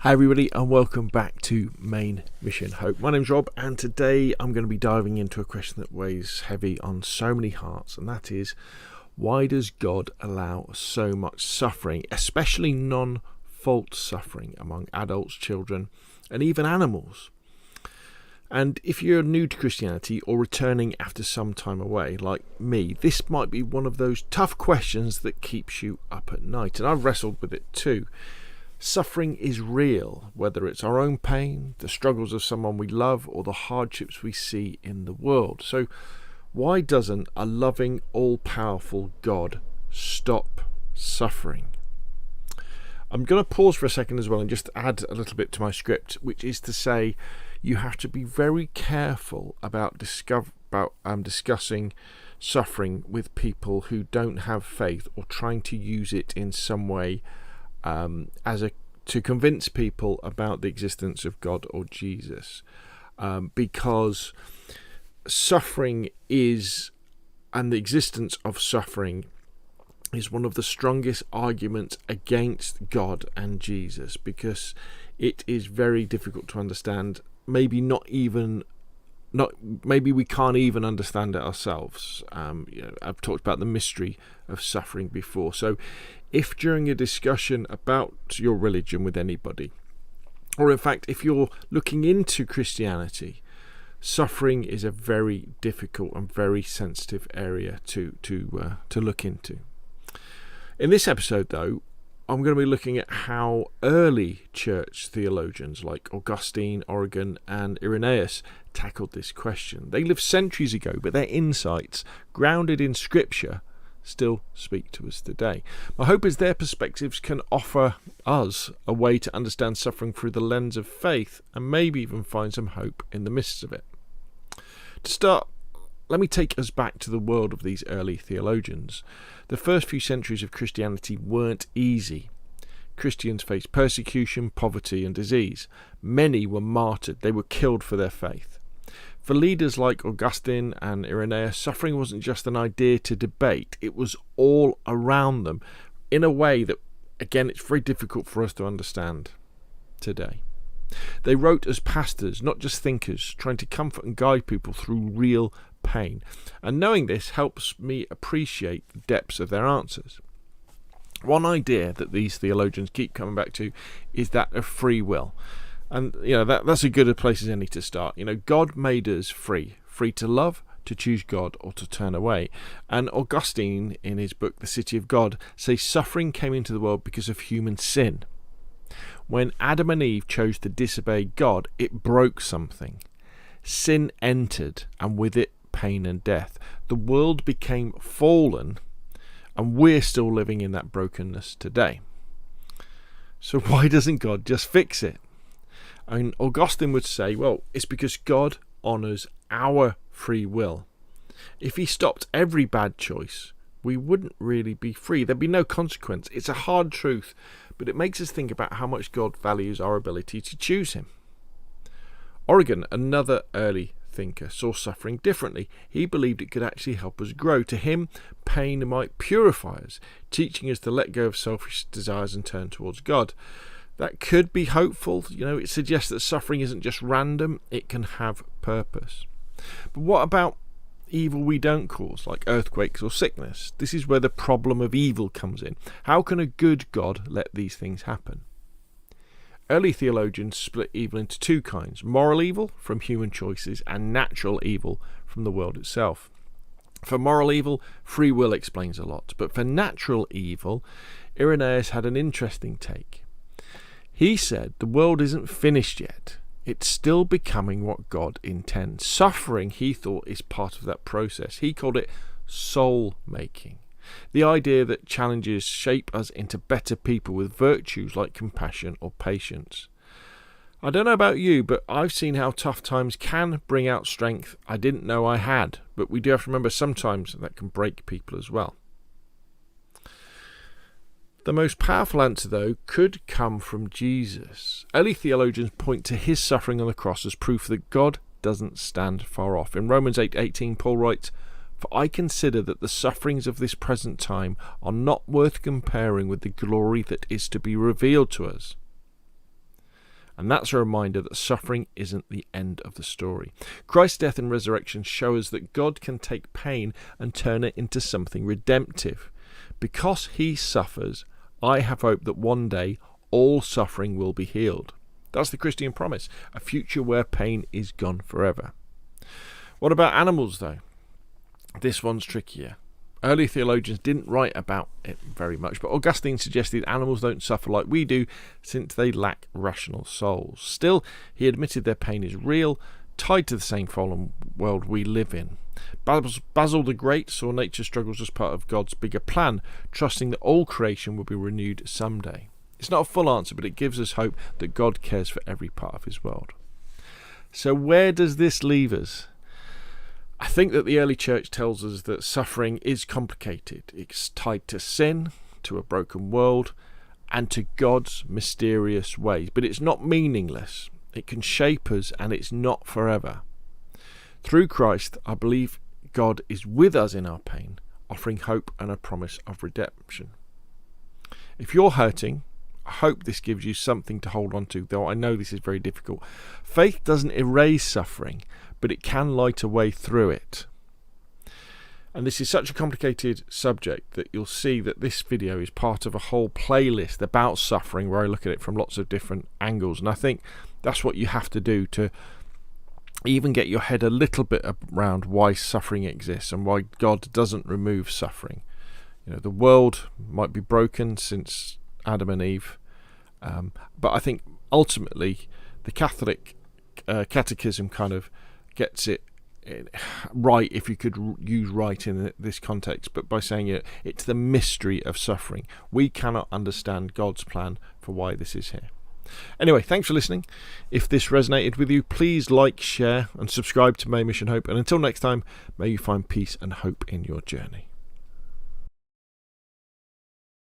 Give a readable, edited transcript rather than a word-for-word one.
Hi everybody and welcome back to Main Mission Hope. My name's Rob and today I'm going to be diving into a question that weighs heavy on so many hearts, and that is, why does God allow so much suffering, especially non-fault suffering among adults, children and even animals? And if you're new to Christianity or returning after some time away like me, this might be one of those tough questions that keeps you up at night, and I've wrestled with it too. Suffering is real, whether it's our own pain, the struggles of someone we love, or the hardships we see in the world. So why doesn't a loving, all-powerful God stop suffering? I'm going to pause for a second as well and just add a little bit to my script, which is to say you have to be very careful about discussing suffering with people who don't have faith or trying to use it in some way to convince people about the existence of God or Jesus, because suffering and the existence of suffering is one of the strongest arguments against God and Jesus, because it is very difficult to understand. Maybe we can't even understand it ourselves. I've talked about the mystery of suffering before. So if during a discussion about your religion with anybody, or in fact if you're looking into Christianity, suffering is a very difficult and very sensitive area to look into. In this episode though, I'm going to be looking at how early church theologians like Augustine, Origen and Irenaeus tackled this question. They lived centuries ago, but their insights, grounded in scripture, still speak to us today. My hope is their perspectives can offer us a way to understand suffering through the lens of faith and maybe even find some hope in the midst of it. To start, let me take us back to the world of these early theologians. The first few centuries of Christianity weren't easy. Christians faced persecution, poverty and disease. Many were martyred. They were killed for their faith. For leaders like Augustine and Irenaeus, suffering wasn't just an idea to debate. It was all around them in a way that, again, it's very difficult for us to understand today. They wrote as pastors, not just thinkers, trying to comfort and guide people through real pain. And knowing this helps me appreciate the depths of their answers. One idea that these theologians keep coming back to is that of free will. And that's a good place as any to start. God made us free to love, to choose God or to turn away. And Augustine, in his book The City of God, says suffering came into the world because of human sin. When Adam and Eve chose to disobey God, it broke something. Sin entered, and with it pain and death. The world became fallen, and we're still living in that brokenness today. So why doesn't God just fix it? And Augustine would say, well, it's because God honours our free will. If he stopped every bad choice, we wouldn't really be free. There'd be no consequence. It's a hard truth, but it makes us think about how much God values our ability to choose him. Origen, another early thinker, saw suffering differently. He believed it could actually help us grow. To him, pain might purify us, teaching us to let go of selfish desires and turn towards God. That could be hopeful. It suggests that suffering isn't just random, it can have purpose. But what about evil we don't cause, like earthquakes or sickness? This is where the problem of evil comes in. How can a good God let these things happen? Early theologians split evil into two kinds: moral evil from human choices and natural evil from the world itself. For moral evil, free will explains a lot, but for natural evil, Irenaeus had an interesting take. He said the world isn't finished yet. It's still becoming what God intends. Suffering, he thought, is part of that process. He called it soul making. The idea that challenges shape us into better people with virtues like compassion or patience. I don't know about you, but I've seen how tough times can bring out strength I didn't know I had. But we do have to remember sometimes that can break people as well. The most powerful answer, though, could come from Jesus. Early theologians point to his suffering on the cross as proof that God doesn't stand far off. In Romans 8:18, Paul writes, "For I consider that the sufferings of this present time are not worth comparing with the glory that is to be revealed to us." And that's a reminder that suffering isn't the end of the story. Christ's death and resurrection show us that God can take pain and turn it into something redemptive. Because he suffers, I have hope that one day all suffering will be healed. That's the Christian promise, a future where pain is gone forever. What about animals, though? This one's trickier. Early theologians didn't write about it very much, but Augustine suggested animals don't suffer like we do since they lack rational souls. Still, he admitted their pain is real, tied to the same fallen world we live in. Basil the Great saw nature's struggles as part of God's bigger plan, trusting that all creation will be renewed someday. It's not a full answer, but it gives us hope that God cares for every part of his world. So where does this leave us? I think that the early church tells us that suffering is complicated. It's tied to sin, to a broken world, and to God's mysterious ways. But it's not meaningless. It can shape us, and it's not forever. Through Christ, I believe God is with us in our pain, offering hope and a promise of redemption. If you're hurting, I hope this gives you something to hold on to, though I know this is very difficult. Faith doesn't erase suffering, but it can light a way through it. And this is such a complicated subject that you'll see that this video is part of a whole playlist about suffering where I look at it from lots of different angles. And I think that's what you have to do to even get your head a little bit around why suffering exists and why God doesn't remove suffering. The world might be broken since Adam and Eve, but I think ultimately the Catholic Catechism kind of gets it right, if you could use right in this context, but by saying it's the mystery of suffering. We cannot understand God's plan for why this is here. Anyway, thanks for listening. If this resonated with you, please like, share and subscribe to May Mission Hope, and until next time, may you find peace and hope in your journey.